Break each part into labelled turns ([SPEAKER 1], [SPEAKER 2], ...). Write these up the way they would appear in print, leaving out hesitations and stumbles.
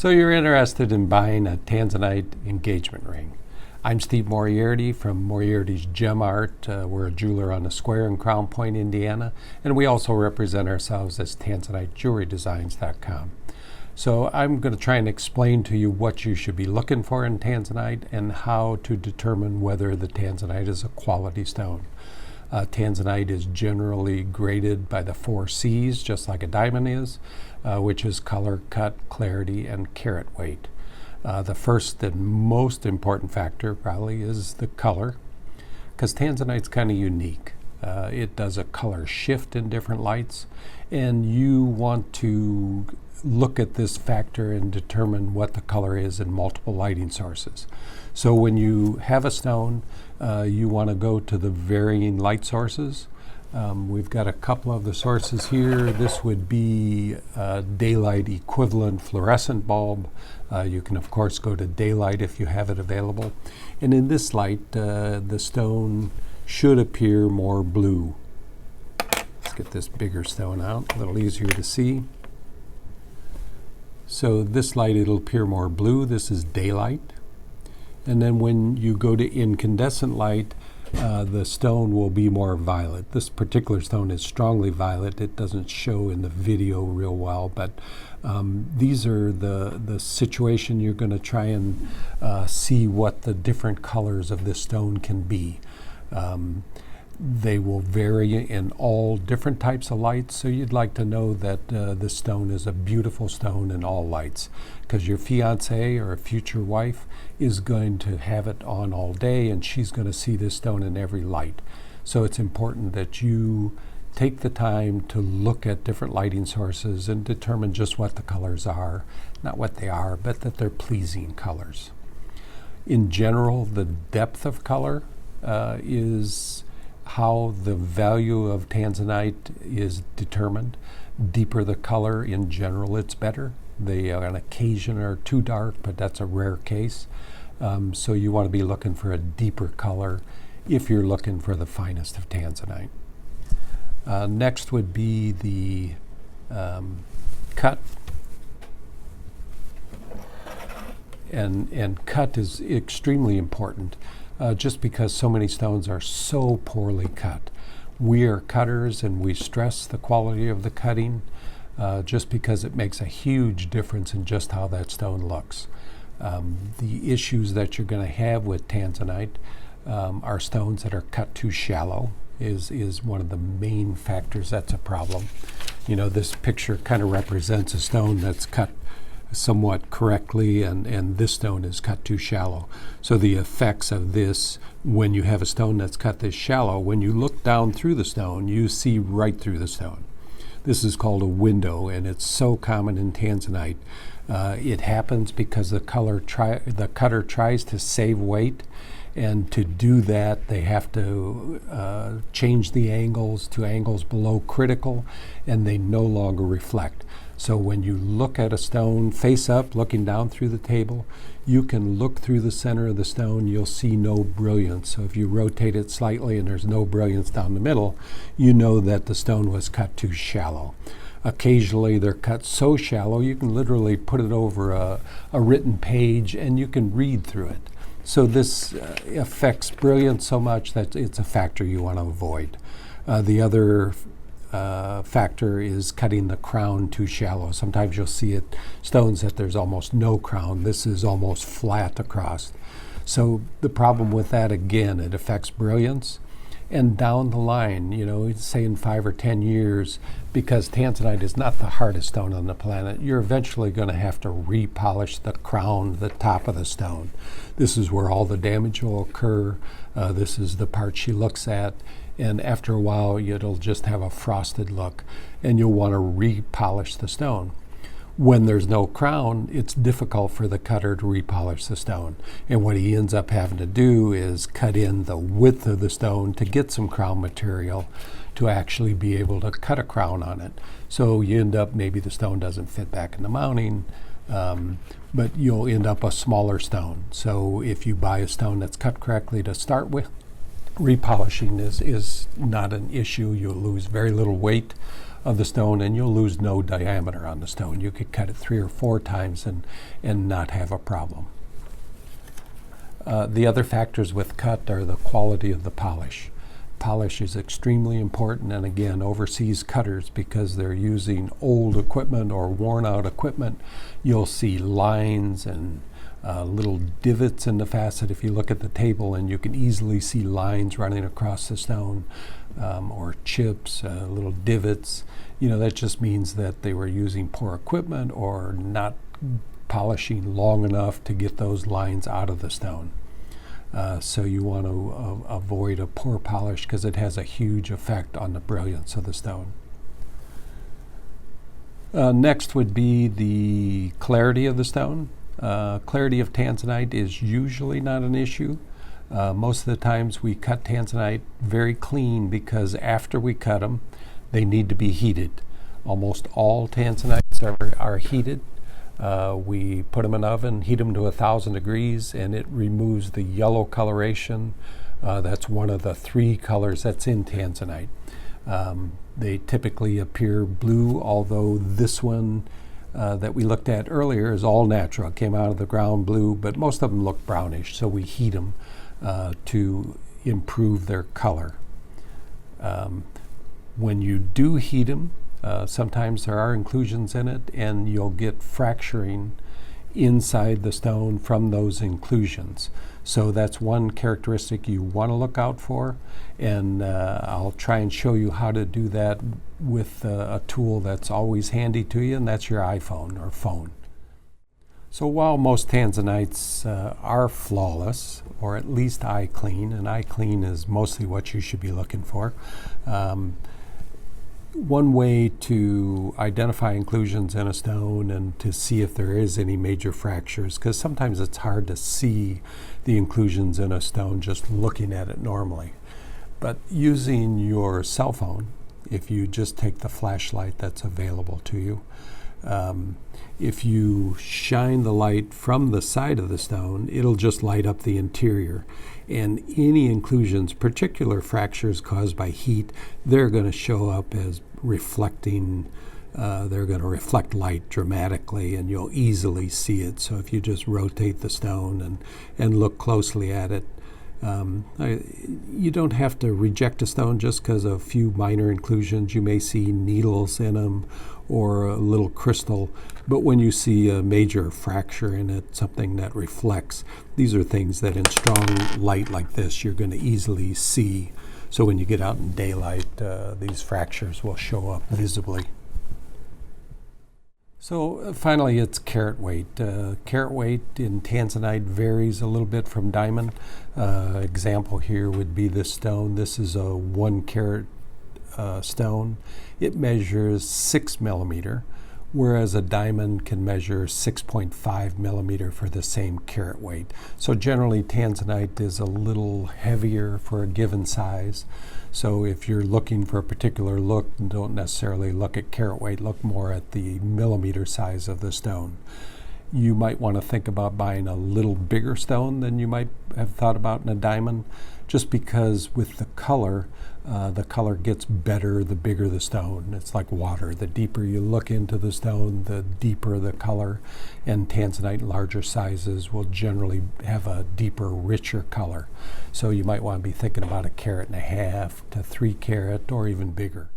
[SPEAKER 1] So you're interested in buying a Tanzanite engagement ring. I'm Steve Moriarty from Moriarty's Gem Art. We're a jeweler on the square in Crown Point, Indiana, and we also represent ourselves as TanzaniteJewelryDesigns.com. So I'm going to try and explain to you what you should be looking for in Tanzanite and how to determine whether the Tanzanite is a quality stone. Tanzanite is generally graded by the 4 C's, just like a diamond is, which is color, cut, clarity, and carat weight. The first and most important factor probably is the color, because Tanzanite's kind of unique. It does a color shift in different lights, and you want to look at this factor and determine what the color is in multiple lighting sources. So when you have a stone, you want to go to the varying light sources. We've got a couple of the sources here. This would be a daylight equivalent fluorescent bulb. You can of course go to daylight if you have it available. And in this light, the stone should appear more blue. Let's get this bigger stone out, a little easier to see. So this light, it'll appear more blue. This is daylight. And then when you go to incandescent light, the stone will be more violet. This particular stone is strongly violet. It doesn't show in the video real well, but these are the situation you're going to try and see what the different colors of this stone can be. They will vary in all different types of lights, so you'd like to know that this stone is a beautiful stone in all lights, because your fiance or a future wife is going to have it on all day, and she's going to see this stone in every light. So it's important that you take the time to look at different lighting sources and determine just what the colors are, not what they are, but that they're pleasing colors. In general, the depth of color is how the value of Tanzanite is determined. Deeper the color, in general, it's better. They on occasion are too dark, but that's a rare case. So you want to be looking for a deeper color if you're looking for the finest of Tanzanite. Next would be the cut. And cut is extremely important. Just because so many stones are so poorly cut. We are cutters and we stress the quality of the cutting just because it makes a huge difference in just how that stone looks. The issues that you're going to have with Tanzanite are stones that are cut too shallow is one of the main factors that's a problem. You know, this picture kind of represents a stone that's cut somewhat correctly, and this stone is cut too shallow. So the effects of this, when you have a stone that's cut this shallow, when you look down through the stone, you see right through the stone. This is called a window, and it's so common in Tanzanite. It happens because the cutter tries to save weight, and to do that they have to change the angles to angles below critical, and they no longer reflect. So when you look at a stone face up, looking down through the table, you can look through the center of the stone, you'll see no brilliance. So if you rotate it slightly and there's no brilliance down the middle, you know that the stone was cut too shallow. Occasionally they're cut so shallow you can literally put it over a written page and you can read through it. So this affects brilliance so much that it's a factor you want to avoid. The other factor is cutting the crown too shallow. Sometimes you'll see stones that there's almost no crown. This is almost flat across. So the problem with that, again, it affects brilliance. And down the line, you know, say in 5 or 10 years, because Tanzanite is not the hardest stone on the planet, you're eventually going to have to repolish the crown, the top of the stone. This is where all the damage will occur. This is the part she looks at. And after a while, it'll just have a frosted look, and you'll want to repolish the stone. When there's no crown, it's difficult for the cutter to repolish the stone. And what he ends up having to do is cut in the width of the stone to get some crown material to actually be able to cut a crown on it. So you end up, maybe the stone doesn't fit back in the mounting, but you'll end up a smaller stone. So if you buy a stone that's cut correctly to start with, repolishing is not an issue. You'll lose very little weight. of the stone, and you'll lose no diameter on the stone. You could cut it 3 or 4 times and not have a problem. The other factors with cut are the quality of the polish. Polish is extremely important, and again, overseas cutters, because they're using old equipment or worn out equipment, you'll see lines and little divots in the facet. If you look at the table, and you can easily see lines running across the stone, or chips, little divots. That just means that they were using poor equipment or not polishing long enough to get those lines out of the stone. So you want to avoid a poor polish, because it has a huge effect on the brilliance of the stone. Next would be the clarity of the stone. Clarity of Tanzanite is usually not an issue. Most of the times we cut Tanzanite very clean, because after we cut them, they need to be heated. Almost all Tanzanites are heated. We put them in an oven, heat them to 1,000 degrees, and it removes the yellow coloration. That's one of the 3 colors that's in Tanzanite. They typically appear blue, although this one that we looked at earlier is all natural. It came out of the ground blue, but most of them look brownish, so we heat them to improve their color. When you do heat them, sometimes there are inclusions in it, and you'll get fracturing inside the stone from those inclusions. So that's one characteristic you want to look out for, and I'll try and show you how to do that with a tool that's always handy to you, and that's your iPhone or phone. So while most Tanzanites are flawless, or at least eye clean, and eye clean is mostly what you should be looking for, one way to identify inclusions in a stone and to see if there is any major fractures, because sometimes it's hard to see the inclusions in a stone just looking at it normally. But using your cell phone, if you just take the flashlight that's available to you, if you shine the light from the side of the stone, it'll just light up the interior. And any inclusions, particular fractures caused by heat, they're going to show up as reflecting. They're going to reflect light dramatically, and you'll easily see it. So if you just rotate the stone and look closely at it, you don't have to reject a stone just because of a few minor inclusions. You may see needles in them or a little crystal, but when you see a major fracture in it, something that reflects, these are things that in strong light like this you're going to easily see. So when you get out in daylight, these fractures will show up visibly. So finally, it's carat weight. Carat weight in Tanzanite varies a little bit from diamond. Example here would be this stone. This is a 1 carat stone. It measures 6 millimeter, whereas a diamond can measure 6.5 millimeter for the same carat weight. So generally, Tanzanite is a little heavier for a given size. So if you're looking for a particular look, don't necessarily look at carat weight, look more at the millimeter size of the stone. You might want to think about buying a little bigger stone than you might have thought about in a diamond, just because with the color gets better the bigger the stone. It's like water. The deeper you look into the stone, the deeper the color, and Tanzanite larger sizes will generally have a deeper, richer color. So you might want to be thinking about 1.5 carat to 3 carat or even bigger.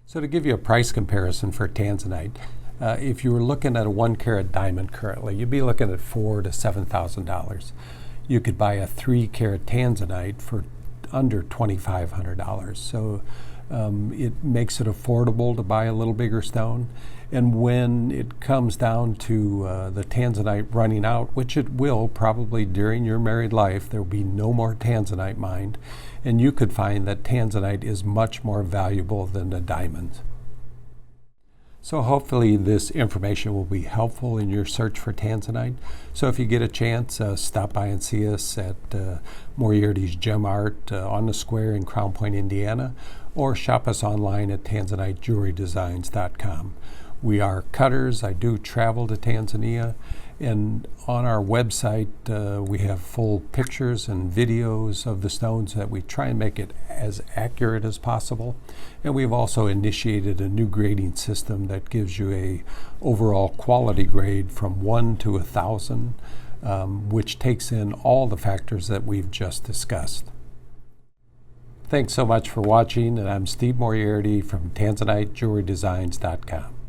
[SPEAKER 1] So to give you a price comparison for Tanzanite, if you were looking at a 1 carat diamond currently, you'd be looking at $4,000 to $7,000. You could buy a 3 carat Tanzanite for under $2,500. So it makes it affordable to buy a little bigger stone. And when it comes down to the Tanzanite running out, which it will probably during your married life, there will be no more Tanzanite mined, and you could find that Tanzanite is much more valuable than a diamond. So hopefully this information will be helpful in your search for Tanzanite. So if you get a chance, stop by and see us at Moriarty's Gem Art on the Square in Crown Point, Indiana, or shop us online at TanzaniteJewelryDesigns.com. We are cutters. I do travel to Tanzania, and on our website we have full pictures and videos of the stones that we try and make it as accurate as possible. And we've also initiated a new grading system that gives you a overall quality grade from 1 to 1,000, which takes in all the factors that we've just discussed. Thanks so much for watching, and I'm Steve Moriarty from TanzaniteJewelryDesigns.com.